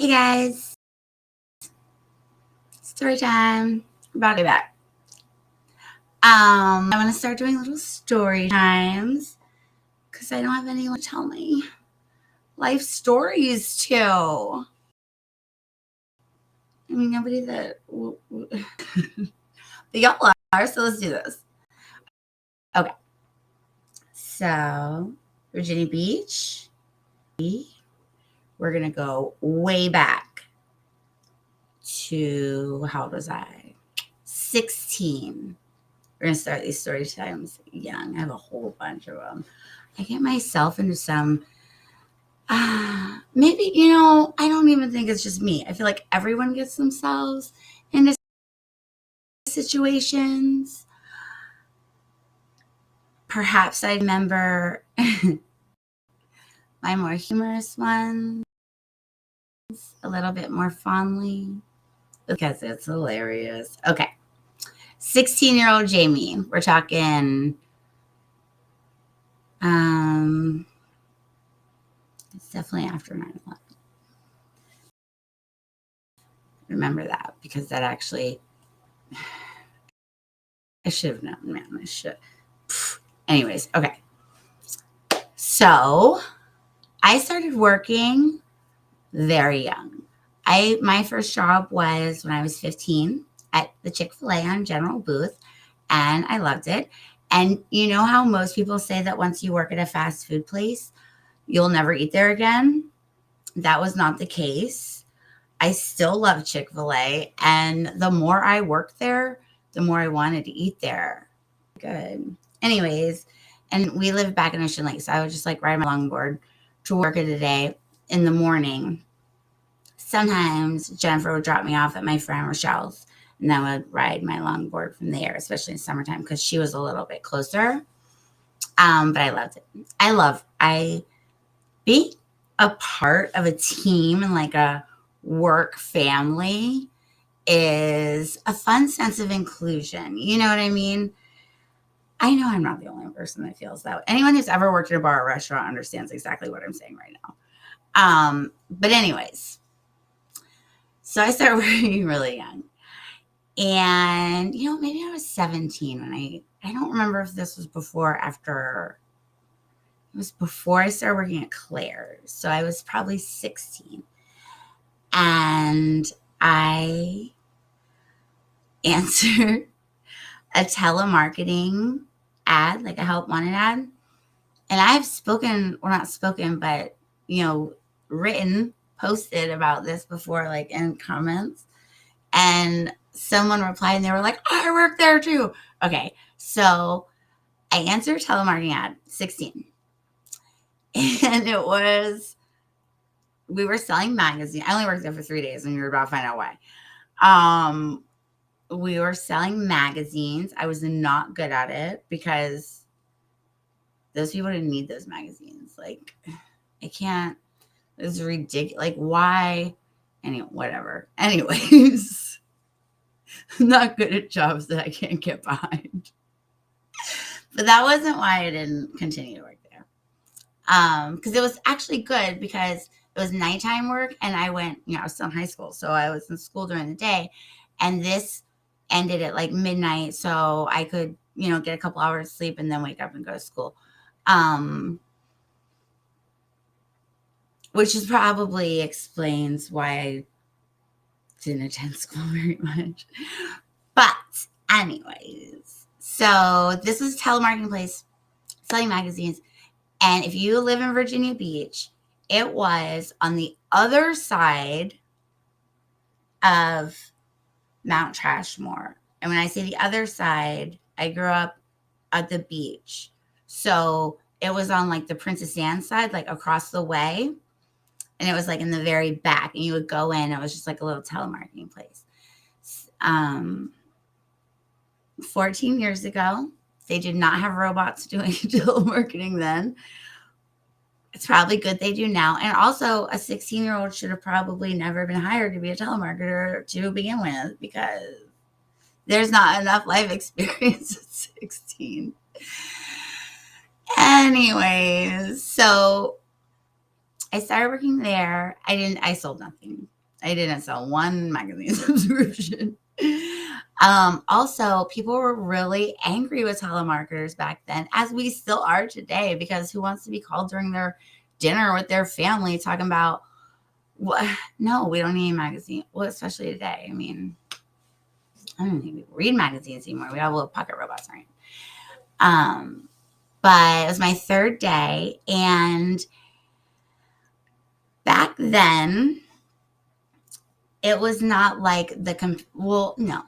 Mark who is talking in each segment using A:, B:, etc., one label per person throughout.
A: Hey guys, story time. We're about to be back. I want to start doing little story times because I don't have anyone to tell me life stories to. I mean, nobody that but y'all are, so let's do this. Okay, so Virginia Beach. We're gonna go way back to, how old was I? 16. We're going to start these story times young. I have a whole bunch of them. I get myself into some, maybe, I don't even think it's just me. I feel like everyone gets themselves into situations. Perhaps I remember my more humorous ones a little bit more fondly because it's hilarious. Okay. 16-year-old Jamie. We're talking, it's definitely after 9/11. Remember that because that actually, I should have known, man. I should. Anyways, okay. So I started working very young. My first job was when I was 15 at the Chick-fil-A on General Booth, and I loved it. And you know how most people say that once you work at a fast food place, you'll never eat there again? That was not the case. I still love Chick-fil-A, and the more I worked there, the more I wanted to eat there. Good. Anyways, and we lived back in Ocean Lake, so I would just like ride my longboard to work of the day in the morning. Sometimes Jennifer would drop me off at my friend Rochelle's, and I would ride my longboard from there, especially in summertime because she was a little bit closer. But I loved it. I being a part of a team and like a work family is a fun sense of inclusion. You know what I mean? I know I'm not the only person that feels that way. Anyone who's ever worked at a bar or restaurant understands exactly what I'm saying right now. But anyways, so I started working really young. And, maybe I was 17 when I don't remember if this was before or after. It was before I started working at Claire's. So I was probably 16. And I answered a telemarketing ad, like a help wanted ad. And I've spoken, well, not spoken, but, written, posted about this before, like in comments. And someone replied and they were like, oh, I work there too. Okay. So I answered a telemarketing ad, 16. And we were selling magazines. I only worked there for 3 days and we were about to find out why. We were selling magazines. I was not good at it because those people didn't need those magazines. Like, I can't. It's ridiculous. Like, why? Anyway, whatever. Anyways, I'm not good at jobs that I can't get behind. But that wasn't why I didn't continue to work there. Because it was actually good because it was nighttime work and I went, I was still in high school. So I was in school during the day. And this ended at like midnight. So I could, get a couple hours of sleep and then wake up and go to school. Which is probably explains why I didn't attend school very much. But anyways, so this was a telemarketing place selling magazines. And if you live in Virginia Beach, it was on the other side of Mount Trashmore. And when I say the other side, I grew up at the beach. So it was on like the Princess Anne side, like across the way. And it was like in the very back. And you would go in. It was just like a little telemarketing place. 14 years ago, they did not have robots doing telemarketing then. It's probably good they do now. And also, a 16-year-old should have probably never been hired to be a telemarketer to begin with because there's not enough life experience at 16. Anyways, so I started working there. I sold nothing. I didn't sell one magazine subscription. Also, people were really angry with telemarketers back then, as we still are today, because who wants to be called during their dinner with their family talking about, what? No, we don't need a magazine. Well, especially today. I mean, I don't even read magazines anymore. We have little pocket robots, right? But it was my third day, and back then, it was not like no.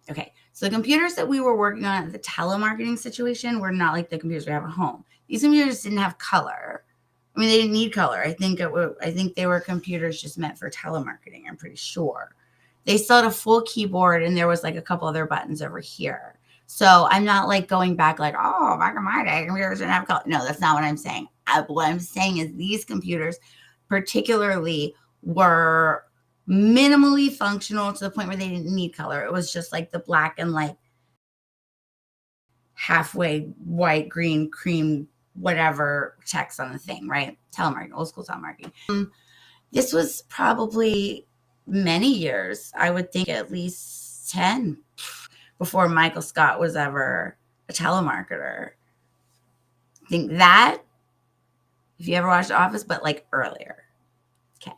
A: Okay. So the computers that we were working on at the telemarketing situation were not like the computers we have at home. These computers didn't have color. I mean, they didn't need color. I think they were computers just meant for telemarketing. I'm pretty sure. They still had a full keyboard, and there was like a couple other buttons over here. So I'm not like going back like, oh, back in my day, computers didn't have color. No, that's not what I'm saying. What I'm saying is these computers particularly were minimally functional to the point where they didn't need color. It was just like the black and like halfway white, green, cream, whatever text on the thing, right? Telemarketing, old school telemarketing. This was probably many years. I would think at least 10 before Michael Scott was ever a telemarketer. I think that, if you ever watched The Office, but like earlier. Okay.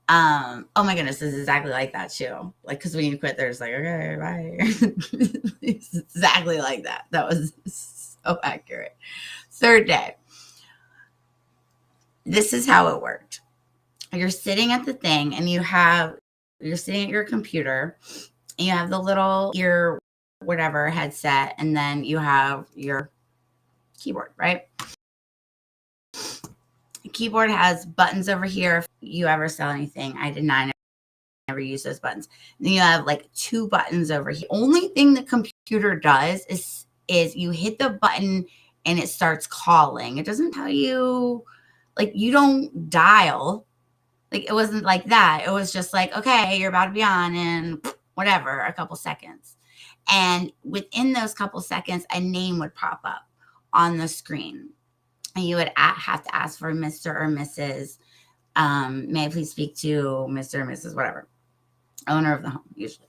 A: Oh my goodness, this is exactly like that too. Like, because when you quit, there's like, okay, bye. It's exactly like that. That was so accurate. Third day. This is how it worked. You're sitting at the thing, and you're sitting at your computer, and you have the little ear whatever headset, and then you have your keyboard, right? The keyboard has buttons over here. If you ever sell anything, I did not never use those buttons. And then you have like 2 buttons over here. Only thing the computer does is you hit the button and it starts calling. It doesn't tell you, like, you don't dial. Like, it wasn't like that. It was just like, okay, you're about to be on in whatever, a couple seconds. And within those couple seconds, a name would pop up on the screen. And you would have to ask for Mr. or Mrs. May I please speak to Mr. or Mrs. whatever, owner of the home, usually.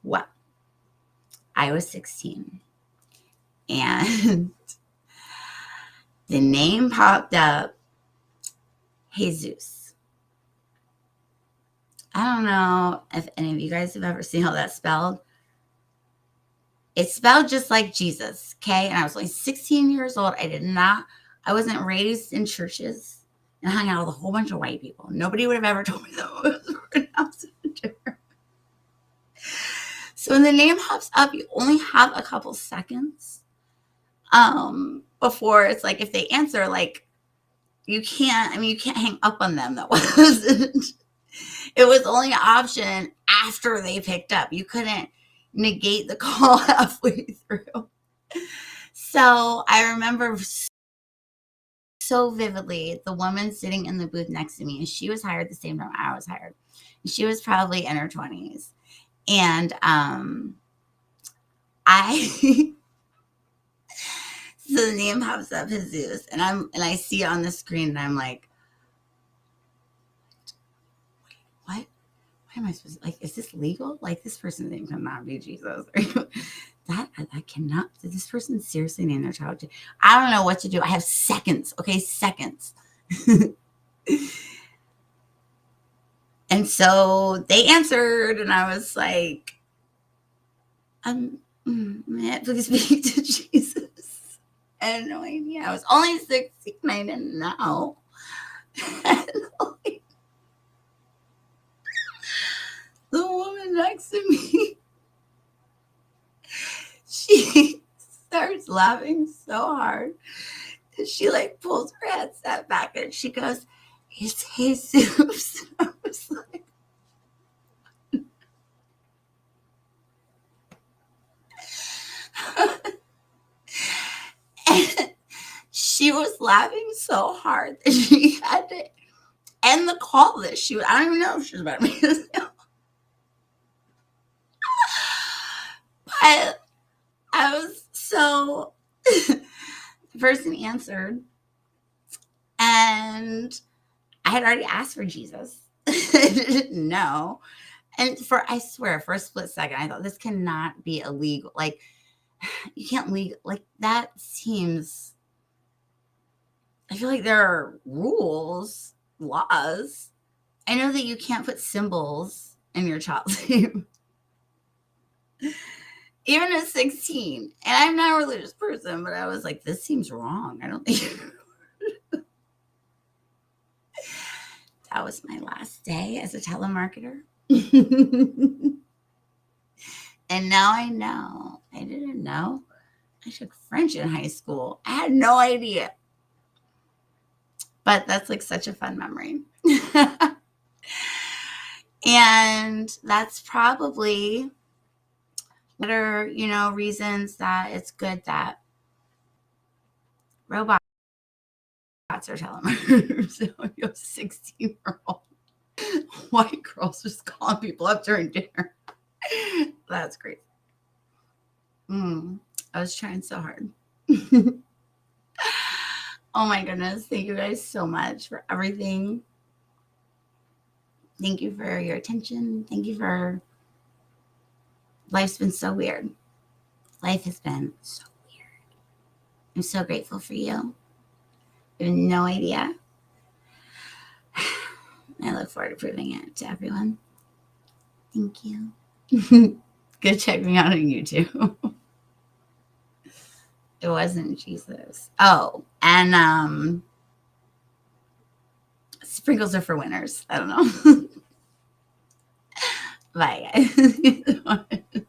A: Well, I was 16. And the name popped up, Jesus. I don't know if any of you guys have ever seen how that's spelled. It's spelled just like Jesus, okay? And I was only 16 years old. I wasn't raised in churches and hung out with a whole bunch of white people. Nobody would have ever told me that was pronounced. So when the name pops up, you only have a couple seconds before it's like, if they answer, like, you can't hang up on them. That wasn't, it was only an option after they picked up. You couldn't negate the call halfway through. So I remember so vividly the woman sitting in the booth next to me, and she was hired the same time I was hired. She was probably in her 20s. And so the name pops up, Jesus, and I see it on the screen, and I'm like, what? Why am I supposed to, like, is this legal? Like, this person's name cannot be Jesus. I cannot. Did this person seriously name their child? I don't know what to do. I have seconds. Okay, seconds. And so they answered, and I was like, may I please speak to Jesus? I had no idea. I was only 16. I didn't know. The woman next to me, she starts laughing so hard. She like pulls her headset back and she goes, "It's Jesus." I was like, and she was laughing so hard that she had to end the call. I don't even know if she was about to make this. But I was so, the person answered, and I had already asked for Jesus. I didn't know. And I swear, for a split second, I thought this cannot be illegal. Like, you can't legal, like, that seems, I feel like there are rules, laws. I know that you can't put symbols in your child's name, even at 16. And I'm not a religious person, but I was like, this seems wrong. I don't think. That was my last day as a telemarketer. And now I know. I didn't know. I took French in high school. I had no idea. But that's like such a fun memory. And that's probably what are, reasons that it's good that robots are telemarketers. So you're 16-year-old white girls just calling people up during dinner. That's great. I was trying so hard. Oh my goodness. Thank you guys so much for everything. Thank you for your attention. Thank you for, life's been so weird. Life has been so weird. I'm so grateful for you. I have no idea. I look forward to proving it to everyone. Thank you. Go check me out on YouTube. It wasn't Jesus. Oh, and sprinkles are for winners. I don't know. Bye, guys.